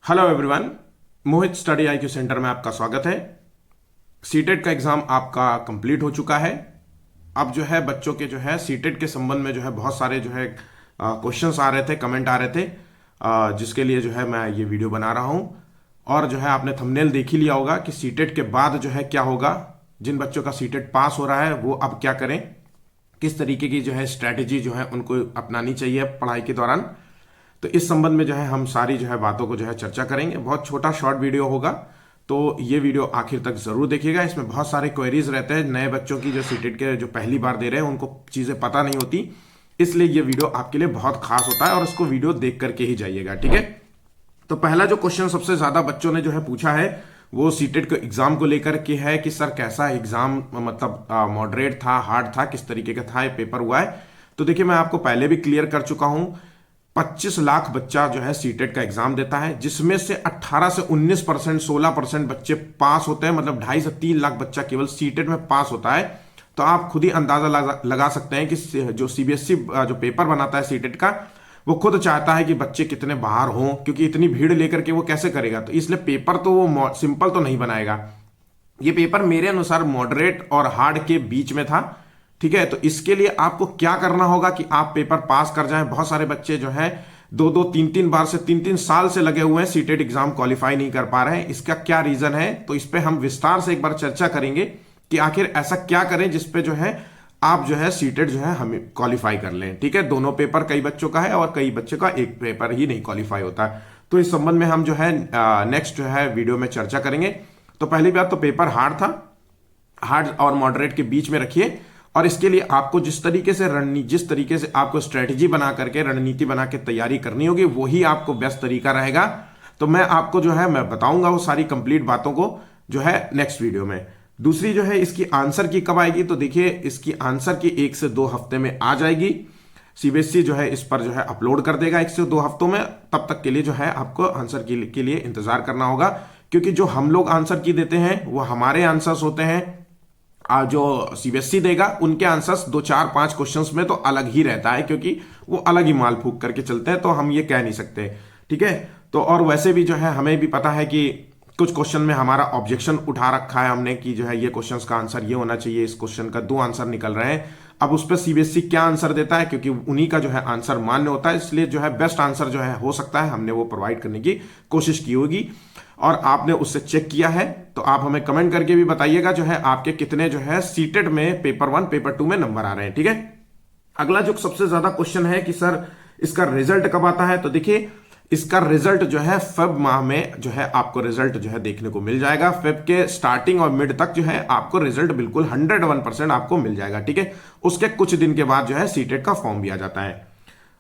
Hello everyone. Mohit study IQ centre में आपका स्वागत है। सीटेट का एग्ज़ाम आपका कंप्लीट हो चुका है। अब जो है बच्चों के जो है सीटेट के संबंध में जो है बहुत सारे जो है क्वेश्चंस आ रहे थे, कमेंट आ रहे थे, जिसके लिए जो है मैं ये वीडियो बना रहा हूँ। और जो है आपने थंबनेल देख ही लिया होगा कि सीटेट के बाद जो है क्या होगा। जिन बच्चों का सीटेट पास हो रहा है वो अब क्या करें, किस तरीके की जो है स्ट्रैटेजी जो है उनको अपनानी चाहिए पढ़ाई के दौरान। तो इस संबंध में जो है हम सारी जो है बातों को जो है चर्चा करेंगे। बहुत छोटा शॉर्ट वीडियो होगा, तो ये वीडियो आखिर तक जरूर देखिएगा। इसमें बहुत सारे क्वेरीज रहते हैं, नए बच्चों की जो सीटेट के जो पहली बार दे रहे हैं उनको चीजें पता नहीं होती, इसलिए ये वीडियो आपके लिए बहुत खास होता है और इसको वीडियो देख करके ही जाइएगा, ठीक है। तो पहला जो क्वेश्चन सबसे ज्यादा बच्चों ने जो है पूछा है वो सीटेट के एग्जाम को लेकर के है कि सर कैसा एग्जाम, मतलब मॉडरेट था, हार्ड था, किस तरीके का था, ये पेपर हुआ है। तो देखिए मैं आपको पहले भी क्लियर कर चुका हूं, 25 लाख बच्चा जो है सीटेट का एग्जाम देता है, जिसमें से 18 से 19%, 16% बच्चे पास होते हैं। मतलब 2.5 से 3 लाख बच्चा केवल सीटेट में पास होता है। तो आप खुद ही अंदाजा लगा सकते हैं कि जो सीबीएसई जो पेपर बनाता है सीटेट का, वो खुद चाहता है कि बच्चे कितने बाहर हों, क्योंकि इतनी भीड़ लेकर के वो कैसे करेगा। तो इसलिए पेपर तो वो सिंपल तो नहीं बनाएगा। ये पेपर मेरे अनुसार मॉडरेट और हार्ड के बीच में था, ठीक है। तो इसके लिए आपको क्या करना होगा कि आप पेपर पास कर जाएं। बहुत सारे बच्चे जो है 2-2, 3-3 बार से 3-3 साल से लगे हुए हैं, सीटेट एग्जाम क्वालिफाई नहीं कर पा रहे हैं। इसका क्या रीजन है, तो इस पे हम विस्तार से एक बार चर्चा करेंगे कि आखिर ऐसा क्या करें जिसपे जो है आप जो है सीटेट जो है हम क्वालिफाई कर लें, ठीक है। दोनों पेपर कई बच्चों का है और कई बच्चों का एक पेपर ही नहीं क्वालिफाई होता है। तो इस संबंध में हम जो है नेक्स्ट जो है वीडियो में चर्चा करेंगे। तो पहली बात तो पेपर हार्ड था, हार्ड और मॉडरेट के बीच में रखिए। और इसके लिए आपको जिस तरीके से आपको स्ट्रेटेजी बना करके, रणनीति बना के तैयारी करनी होगी, वही आपको बेस्ट तरीका रहेगा। तो मैं आपको जो है मैं बताऊंगा वो सारी कंप्लीट बातों को जो है नेक्स्ट वीडियो में। दूसरी जो है इसकी आंसर की कब आएगी, तो देखिए इसकी आंसर की 1 से 2 हफ्ते में आ जाएगी। सीबीएसई जो है इस पर जो है अपलोड कर देगा 1 से 2 हफ्तों में। तब तक के लिए जो है आपको आंसर के लिए इंतजार करना होगा, क्योंकि जो हम लोग आंसर की देते हैं वो हमारे आंसर्स होते हैं। जो सीबीएसई देगा उनके आंसर्स 2-4-5 क्वेश्चंस में तो अलग ही रहता है, क्योंकि वो अलग ही माल फूक करके चलते हैं। तो हम ये कह नहीं सकते, ठीक है। तो और वैसे भी जो है हमें भी पता है कि कुछ क्वेश्चन में हमारा ऑब्जेक्शन उठा रखा है हमने कि जो है ये क्वेश्चंस का आंसर ये होना चाहिए, इस क्वेश्चन का 2 आंसर निकल रहे हैं। अब उस पर सीबीएसई क्या आंसर देता है, क्योंकि उन्हीं का जो है आंसर मान्य होता है, इसलिए जो है बेस्ट आंसर जो है हो सकता है हमने वो प्रोवाइड करने की कोशिश की होगी और आपने उससे चेक किया है। तो आप हमें कमेंट करके भी बताइएगा जो है आपके कितने जो है सीटेट में पेपर 1 पेपर 2 में नंबर आ रहे हैं, ठीक है। अगला जो सबसे ज्यादा क्वेश्चन है कि सर इसका रिजल्ट कब आता है, तो देखिए इसका रिजल्ट जो है फेब माह में जो है आपको रिजल्ट जो है देखने को मिल जाएगा। फेब के स्टार्टिंग और मिड तक जो है आपको रिजल्ट बिल्कुल 101% आपको मिल जाएगा, ठीक है। उसके कुछ दिन के बाद जो है सीटेट का फॉर्म भी आ जाता है।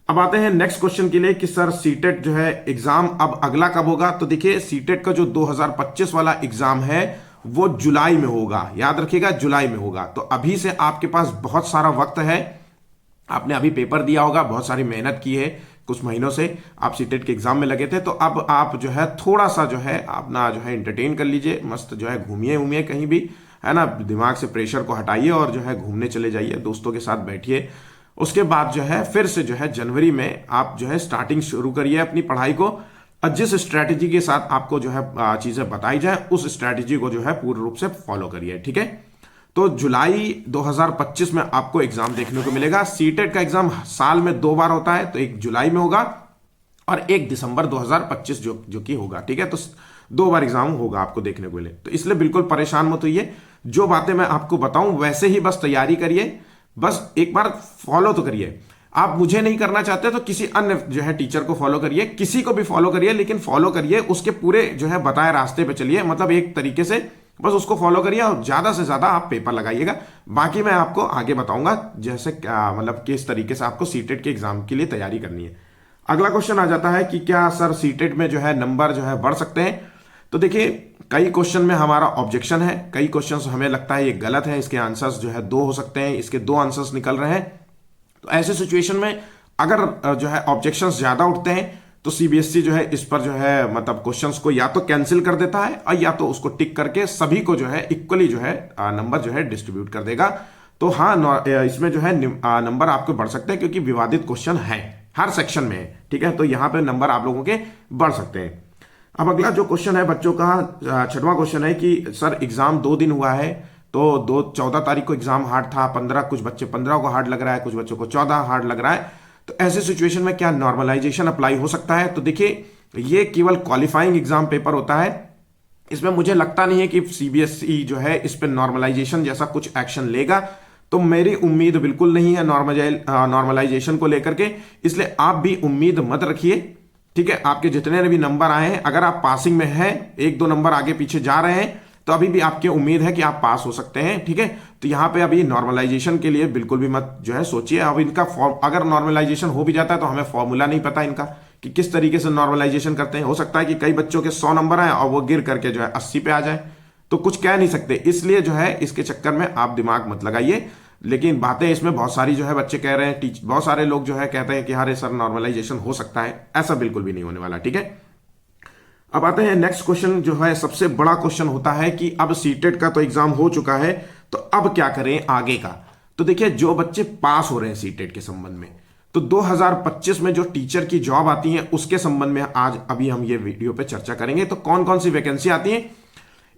अब आते हैं नेक्स्ट क्वेश्चन के लिए कि सर सीटेट जो है एग्जाम अब अगला कब होगा। तो देखिए सीटेट का जो 2025 वाला एग्जाम है वो जुलाई में होगा, याद रखिएगा जुलाई में होगा। तो अभी से आपके पास बहुत सारा वक्त है, आपने अभी पेपर दिया होगा, बहुत सारी मेहनत की है, कुछ महीनों से आप सीटेट के एग्जाम में लगे थे। तो अब आप जो है थोड़ा सा जो है अपना जो है एंटरटेन कर लीजिए, मस्त जो है घूमिए कहीं भी, है ना। दिमाग से प्रेशर को हटाइए और जो है घूमने चले जाइए, दोस्तों के साथ बैठिए। उसके बाद जो है फिर से जो है जनवरी में आप जो है स्टार्टिंग शुरू करिए अपनी पढ़ाई को। और जिस स्ट्रैटेजी के साथ आपको जो है चीजें बताई जाए उस स्ट्रैटेजी को जो है पूर्ण रूप से फॉलो करिए, ठीक है। तो जुलाई 2025 में आपको एग्जाम देखने को मिलेगा। सीटेट का एग्जाम साल में 2 बार होता है, तो एक जुलाई में होगा और 1 दिसंबर 2025 जो कि होगा, ठीक है। तो 2 बार एग्जाम होगा आपको देखने को मिले। तो इसलिए बिल्कुल परेशान मत होइए, जो बातें मैं आपको बताऊं वैसे ही बस तैयारी करिए, बस एक बार फॉलो तो करिए। आप मुझे नहीं करना चाहते तो किसी अन्य जो है टीचर को फॉलो करिए, किसी को भी फॉलो करिए, लेकिन फॉलो करिए उसके पूरे जो है बताए रास्ते पे चलिए। मतलब एक तरीके से बस उसको फॉलो करिए और ज्यादा से ज्यादा आप पेपर लगाइएगा। बाकी मैं आपको आगे बताऊंगा जैसे मतलब किस तरीके से आपको सीटेट के एग्जाम के लिए तैयारी करनी है। अगला क्वेश्चन आ जाता है कि क्या सर सीटेट में जो है नंबर जो है बढ़ सकते हैं। तो देखिए कई क्वेश्चन में हमारा ऑब्जेक्शन है, कई क्वेश्चंस हमें लगता है ये गलत है, इसके आंसर्स जो है 2 हो सकते हैं, इसके 2 आंसर्स निकल रहे हैं। तो ऐसे सिचुएशन में अगर जो है ऑब्जेक्शंस ज्यादा उठते हैं तो सीबीएसई जो है इस पर जो है मतलब क्वेश्चंस को या तो कैंसिल कर देता है और या तो उसको टिक करके सभी को जो है इक्वली जो है नंबर जो है डिस्ट्रीब्यूट कर देगा। तो हाँ इसमें जो है नंबर आपके बढ़ सकते हैं, क्योंकि विवादित क्वेश्चन है हर सेक्शन में, ठीक है। तो यहाँ पे नंबर आप लोगों के बढ़ सकते हैं। अब अगला जो क्वेश्चन है बच्चों का, छठवां क्वेश्चन है कि सर एग्जाम 2 दिन हुआ है, तो 14 तारीख को एग्जाम हार्ड था, 15 कुछ बच्चे 15 को हार्ड लग रहा है, कुछ बच्चों को 14 हार्ड लग रहा है, तो ऐसे सिचुएशन में क्या नॉर्मलाइजेशन अप्लाई हो सकता है? तो देखिए, ये केवल क्वालिफाइंग एग्जाम पेपर होता है, इसमें मुझे लगता नहीं है कि सीबीएसई जो है इस पर नॉर्मलाइजेशन जैसा कुछ एक्शन लेगा, तो मेरी उम्मीद बिल्कुल नहीं है नॉर्मलाइजेशन को लेकर के, इसलिए आप भी उम्मीद मत रखिए। ठीक है, आपके जितने भी नंबर आए हैं, अगर आप पासिंग में हैं, 1-2 नंबर आगे पीछे जा रहे हैं, तो अभी भी आपकी उम्मीद है कि आप पास हो सकते हैं। ठीक है, तो यहां पे अभी नॉर्मलाइजेशन के लिए बिल्कुल भी मत जो है सोचिए। अब इनका फॉर्म अगर नॉर्मलाइजेशन हो भी जाता है तो हमें फॉर्मूला नहीं पता इनका कि किस तरीके से नॉर्मलाइजेशन करते हैं। हो सकता है कि कई बच्चों के 100 नंबर आए और वो गिर करके जो है 80 पे आ जाए, तो कुछ कह नहीं सकते, इसलिए जो है इसके चक्कर में आप दिमाग मत लगाइए। लेकिन बातें इसमें बहुत सारी जो है बच्चे कह रहे हैं, बहुत सारे लोग जो है कहते हैं कि अरे सर नॉर्मलाइजेशन हो सकता है, ऐसा बिल्कुल भी नहीं होने वाला। ठीक है, अब आते हैं नेक्स्ट क्वेश्चन, जो है सबसे बड़ा क्वेश्चन होता है कि अब सीटेट का तो एग्जाम हो चुका है, तो अब क्या करें आगे का? तो देखिए, जो बच्चे पास हो रहे हैं सीटेट के संबंध में, तो 2025 में जो टीचर की जॉब आती है उसके संबंध में आज अभी हम ये वीडियो पे चर्चा करेंगे। तो कौन कौन सी वैकेंसी आती है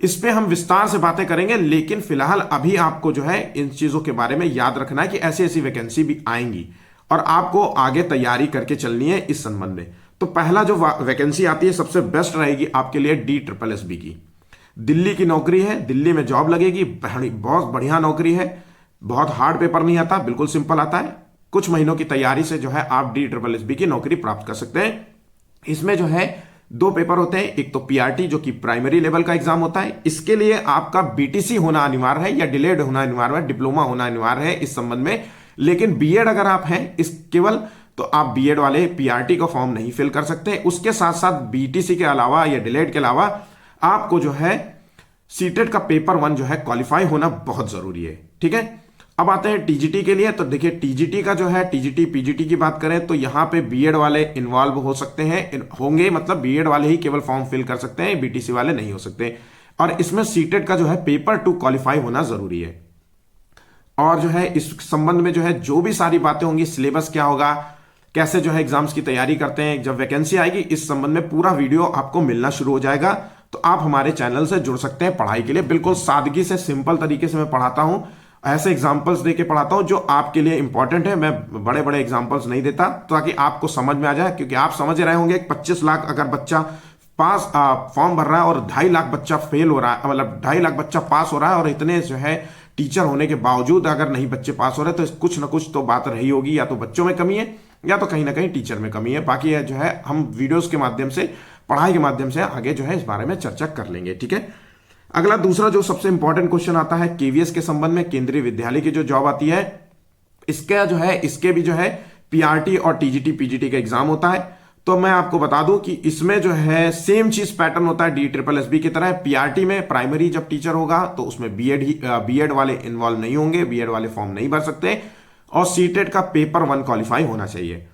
इस पे हम विस्तार से बातें करेंगे, लेकिन फिलहाल अभी आपको जो है इन चीजों के बारे में याद रखना है कि ऐसी ऐसी वैकेंसी भी आएंगी और आपको आगे तैयारी करके चलनी है इस संबंध में। तो पहला जो वैकेंसी आती है सबसे बेस्ट रहेगी आपके लिए DSSB की। दिल्ली की नौकरी है, दिल्ली में जॉब लगेगी, बहुत बढ़िया नौकरी है, बहुत हार्ड पेपर नहीं आता, बिल्कुल सिंपल आता है। कुछ महीनों की तैयारी से जो है आप DSSB की नौकरी प्राप्त कर सकते हैं। इसमें जो है 2 पेपर होते हैं, एक तो PRT जो कि प्राइमरी लेवल का एग्जाम होता है, इसके लिए आपका BTC होना अनिवार्य है या डिलेड होना अनिवार्य है, डिप्लोमा होना अनिवार्य है इस संबंध में। लेकिन बीएड अगर आप हैं इस केवल, तो आप बीएड वाले PRT का फॉर्म नहीं फिल कर सकते। उसके साथ साथ BTC के अलावा या डिलेड के अलावा आपको जो है सीटेट का पेपर 1 जो है क्वालिफाई होना बहुत जरूरी है। ठीक है, अब आते हैं TGT के लिए। तो देखिए, TGT का जो है TGT PGT की बात करें तो यहां पे बीएड वाले इन्वॉल्व हो सकते हैं, होंगे, मतलब बीएड वाले ही केवल फॉर्म फिल कर सकते हैं, BTC वाले नहीं हो सकते। और इसमें सीटेट का जो है पेपर 2 क्वालिफाई होना जरूरी है। और जो है इस संबंध में जो है जो भी सारी बातें होंगी, सिलेबस क्या होगा, कैसे जो है एग्जाम्स की तैयारी करते हैं, जब वैकेंसी आएगी इस संबंध में पूरा वीडियो आपको मिलना शुरू हो जाएगा। तो आप हमारे चैनल से जुड़ सकते हैं पढ़ाई के लिए। बिल्कुल सादगी से, सिंपल तरीके से मैं पढ़ाता हूं, ऐसे एग्जाम्पल्स देके पढ़ाता हूं जो आपके लिए इंपॉर्टेंट है। मैं बड़े बड़े एग्जाम्पल्स नहीं देता ताकि आपको समझ में आ जाए, क्योंकि आप समझ रहे होंगे 25 लाख अगर बच्चा पास फॉर्म भर रहा है और 2.5 लाख बच्चा फेल हो रहा है, मतलब 2.5 लाख बच्चा पास हो रहा है, और इतने जो है टीचर होने के बावजूद अगर नहीं बच्चे पास हो रहे, तो कुछ ना कुछ तो बात रही होगी, या तो बच्चों में कमी है या तो कहीं ना कहीं टीचर में कमी है। बाकी है जो है हम वीडियोस के माध्यम से, पढ़ाई के माध्यम से आगे जो है इस बारे में चर्चा कर लेंगे। ठीक है, अगला दूसरा जो सबसे इंपॉर्टेंट क्वेश्चन आता है केवीएस के संबंध में, केंद्रीय विद्यालय की जो जॉब आती है, इसका जो है इसके भी जो है PRT और TGT PGT का एग्जाम होता है। तो मैं आपको बता दूं कि इसमें जो है सेम चीज पैटर्न होता है DSSB की तरह। PRT में प्राइमरी जब टीचर होगा तो उसमें बीएड वाले इन्वॉल्व नहीं होंगे, बीएड वाले फॉर्म नहीं भर सकते, और सीटेट का पेपर 1 क्वालिफाई होना चाहिए।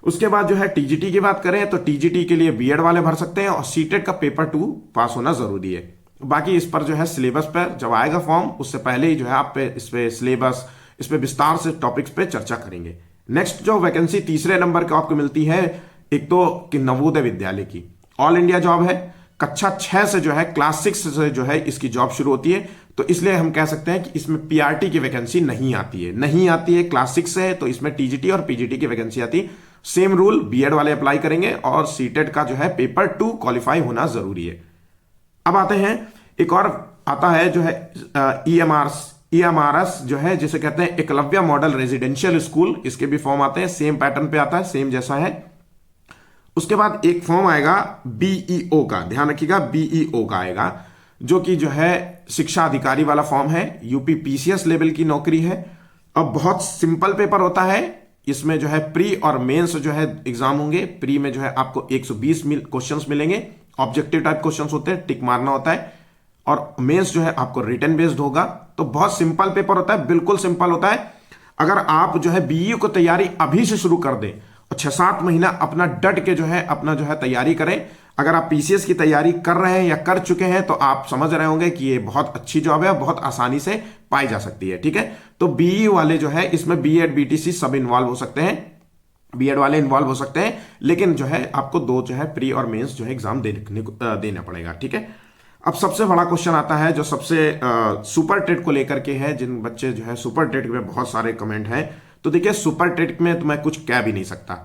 उसके बाद जो है TGT की बात करें तो TGT के लिए बीएड वाले भर सकते हैं और सीटेट का पेपर 2 पास होना जरूरी है। बाकी इस पर जो है सिलेबस पर जब आएगा फॉर्म, उससे पहले ही जो है आप पे इस पे सिलेबस, इस पे विस्तार से टॉपिक्स पे चर्चा करेंगे। नेक्स्ट जो वैकेंसी तीसरे नंबर को आपको मिलती है, एक तो कि नवोदय विद्यालय की ऑल इंडिया जॉब है, कक्षा 6 से जो है क्लास 6 से जो है इसकी जॉब शुरू होती है। तो इसलिए हम कह सकते हैं कि इसमें PRT की वैकेंसी नहीं आती है, क्लास 6 से है, तो इसमें TGT और PGT की वैकेंसी आती है। सेम रूल, बीएड वाले अप्लाई करेंगे और सीटेट का जो है पेपर 2 क्वालिफाई होना जरूरी है। अब आते हैं, एक और आता है जो है EMRS जो है, जिसे कहते हैं एकलव्य मॉडल रेजिडेंशियल स्कूल, इसके भी फॉर्म आते हैं, सेम पैटर्न पे आता है, सेम जैसा है। उसके बाद एक फॉर्म आएगा BEO का, ध्यान रखिएगा BEO का आएगा, जो कि जो है शिक्षा अधिकारी वाला फॉर्म है, यूपी PCS लेवल की नौकरी है। अब बहुत सिंपल पेपर होता है, इसमें जो है प्री और मेंस जो है एग्जाम होंगे। प्री में जो है आपको 120 क्वेश्चंस मिलेंगे, ऑब्जेक्टिव टाइप क्वेश्चंस होते हैं, टिक मारना होता है, और मेंस जो है आपको रिटन बेस्ड होगा। तो बहुत सिंपल पेपर होता है, बिल्कुल सिंपल होता है। अगर आप जो है BEO को तैयारी अभी से शुरू कर दें और 6-7 महीना अपना डट के जो है अपना जो है तैयारी करें। अगर आप PCS की तैयारी कर रहे हैं या कर चुके हैं तो आप समझ रहे होंगे कि ये बहुत अच्छी जॉब है, बहुत आसानी से पाई जा सकती है। ठीक है, तो BE वाले जो है इसमें BEd BTC सब इन्वॉल्व हो सकते हैं। बीएड वाले इन्वॉल्व हो सकते हैं, लेकिन जो है आपको 2 जो है प्री और मेंस जो है एग्जाम देना पड़ेगा। ठीक है, अब सबसे बड़ा क्वेश्चन आता है जो सबसे सुपर टेट को लेकर के है, जिन बच्चे जो है सुपर टेट में बहुत सारे कमेंट हैं। तो देखिए सुपर टेट में तो मैं कुछ कह भी नहीं सकता,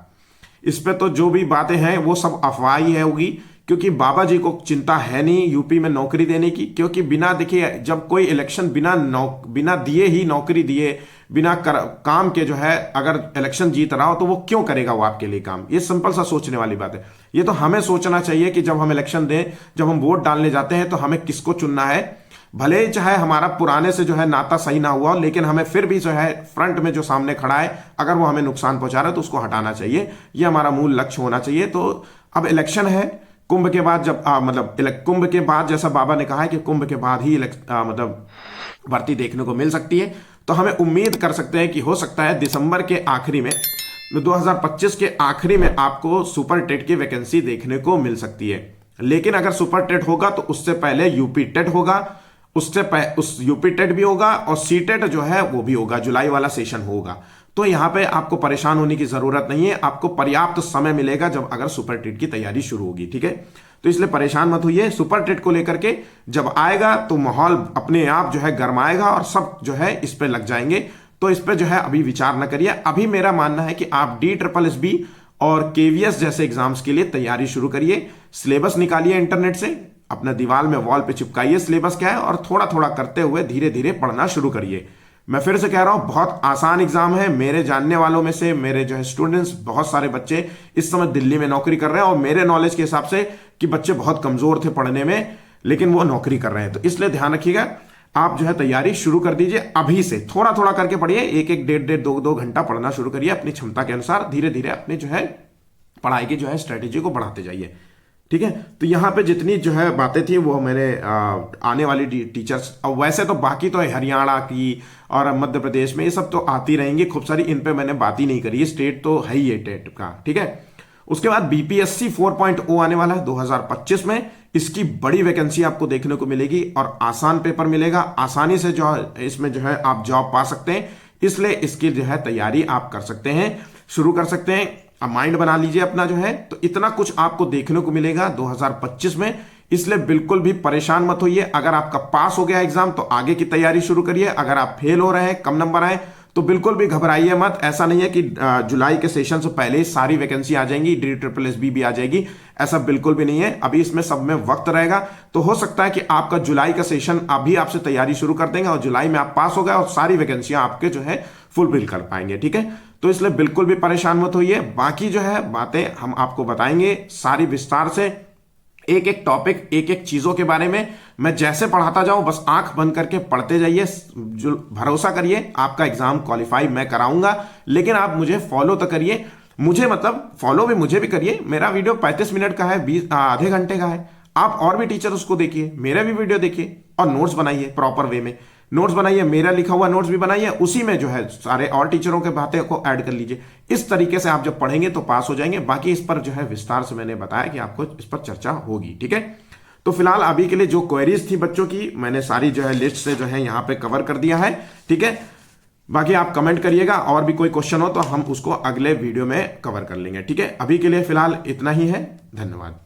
इस पे तो जो भी बातें हैं वो सब अफवाह ही है होगी, क्योंकि बाबा जी को चिंता है नहीं यूपी में नौकरी देने की। क्योंकि बिना देखिए जब कोई इलेक्शन बिना दिए ही नौकरी दिए, बिना काम के जो है अगर इलेक्शन जीत रहा हो तो वो क्यों करेगा वो आपके लिए काम? ये सिंपल सा सोचने वाली बात है। ये तो हमें सोचना चाहिए कि जब हम इलेक्शन दें, जब हम वोट डालने जाते हैं तो हमें किसको चुनना है। भले ही चाहे हमारा पुराने से जो है नाता सही ना हुआ हो, लेकिन हमें फिर भी जो है फ्रंट में जो सामने खड़ा है अगर वो हमें नुकसान पहुंचा रहा है तो उसको हटाना चाहिए। ये हमारा मूल लक्ष्य होना चाहिए। तो अब इलेक्शन है, कुंभ के बाद जब कुंभ के बाद जैसा बाबा ने कहा है कि कुंभ के बाद ही मतलब भर्ती देखने को मिल सकती है। तो हमें उम्मीद कर सकते हैं कि हो सकता है दिसंबर के आखिरी में, 2025 के आखिरी में आपको सुपर टेट की वैकेंसी देखने को मिल सकती है। लेकिन अगर सुपर टेट होगा तो उससे पहले यूपी टेट होगा, उस यूपी टेट भी होगा और सी टेट जो है वो भी होगा, जुलाई वाला सेशन होगा। तो यहां पे आपको परेशान होने की जरूरत नहीं है, आपको पर्याप्त समय मिलेगा जब अगर सुपर टेट की तैयारी शुरू होगी। ठीक है, तो इसलिए परेशान मत होइए। सुपर टेट को लेकर के जब आएगा तो माहौल अपने आप जो है गर्माएगा और सब जो है इस पे लग जाएंगे। तो इस पे जो है अभी विचार न करिए। अभी मेरा मानना है कि आप DSSB और KVS जैसे एग्जाम्स के लिए तैयारी शुरू करिए। सिलेबस निकालिए इंटरनेट से, अपना दीवार में वॉल पे चिपकाइए सिलेबस क्या है, और थोड़ा थोड़ा करते हुए धीरे धीरे पढ़ना शुरू करिए। मैं फिर से कह रहा हूं बहुत आसान एग्जाम है। मेरे जानने वालों में से मेरे जो है स्टूडेंट्स, बहुत सारे बच्चे इस समय दिल्ली में नौकरी कर रहे हैं, और मेरे नॉलेज के हिसाब से कि बच्चे बहुत कमजोर थे पढ़ने में लेकिन वो नौकरी कर रहे हैं। तो इसलिए ध्यान रखिएगा, आप जो है तैयारी शुरू कर दीजिए अभी से। थोड़ा थोड़ा करके पढ़िए, एक एक डेढ़ डेढ़ 2 2 घंटा पढ़ना शुरू करिए अपनी क्षमता के अनुसार। धीरे धीरे अपने जो है पढ़ाई की जो है स्ट्रेटेजी को बढ़ाते जाइए। ठीक है, तो यहाँ पे जितनी जो है बातें थी वो मैंने आने वाली टीचर्स, अब वैसे तो बाकी तो हरियाणा की और मध्य प्रदेश में ये सब तो आती रहेंगी खूब सारी, इन पे मैंने बात ही नहीं करी। स्टेट तो है ही टेट का। ठीक है, उसके बाद BPSC 4.0 आने वाला है 2025 में। इसकी बड़ी वैकेंसी आपको देखने को मिलेगी और आसान पेपर मिलेगा, आसानी से जो इसमें जो है आप जॉब पा सकते हैं। इसलिए इसकी जो है तैयारी आप कर सकते हैं, शुरू कर सकते हैं। अब माइंड बना लीजिए अपना जो है, तो इतना कुछ आपको देखने को मिलेगा 2025 में। इसलिए बिल्कुल भी परेशान मत होइए। अगर आपका पास हो गया एग्जाम तो आगे की तैयारी शुरू करिए। अगर आप फेल हो रहे हैं, कम नंबर आए, तो बिल्कुल भी घबराइए मत। ऐसा नहीं है कि जुलाई के सेशन से पहले ही सारी वैकेंसी आ जाएंगी, DSSB भी आ जाएगी, ऐसा बिल्कुल भी नहीं है। अभी इसमें सब में वक्त रहेगा। तो हो सकता है कि आपका जुलाई का सेशन अभी आपसे तैयारी शुरू कर देंगे और जुलाई में आप पास हो गए और सारी वैकेंसियां आपके जो है फुलफिल कर पाएंगे। ठीक है, तो इसलिए बिल्कुल भी परेशान मत होइए। बाकी जो है बातें हम आपको बताएंगे सारी विस्तार से, एक एक टॉपिक, एक एक चीजों के बारे में मैं जैसे पढ़ाता जाऊं, बस आंख बंद करके पढ़ते जाइए। जो भरोसा करिए, आपका एग्जाम क्वालिफाई मैं कराऊंगा। लेकिन आप मुझे फॉलो तो करिए, मुझे मतलब फॉलो भी मुझे भी करिए। मेरा वीडियो 35 मिनट का है, 20 आधे घंटे का है। आप और भी टीचर उसको देखिए, मेरा भी वीडियो देखिए और नोट्स बनाइए, प्रॉपर वे में नोट्स बनाइए। मेरा लिखा हुआ नोट्स भी बनाइए, उसी में जो है सारे और टीचरों के बातें को ऐड कर लीजिए। इस तरीके से आप जब पढ़ेंगे तो पास हो जाएंगे। बाकी इस पर जो है विस्तार से मैंने बताया कि आपको इस पर चर्चा होगी। ठीक है, तो फिलहाल अभी के लिए जो क्वेरीज थी बच्चों की, मैंने सारी जो है लिस्ट से जो है यहाँ पे कवर कर दिया है। ठीक है, बाकी आप कमेंट करिएगा, और भी कोई क्वेश्चन हो तो हम उसको अगले वीडियो में कवर कर लेंगे। ठीक है, अभी के लिए फिलहाल इतना ही है। धन्यवाद।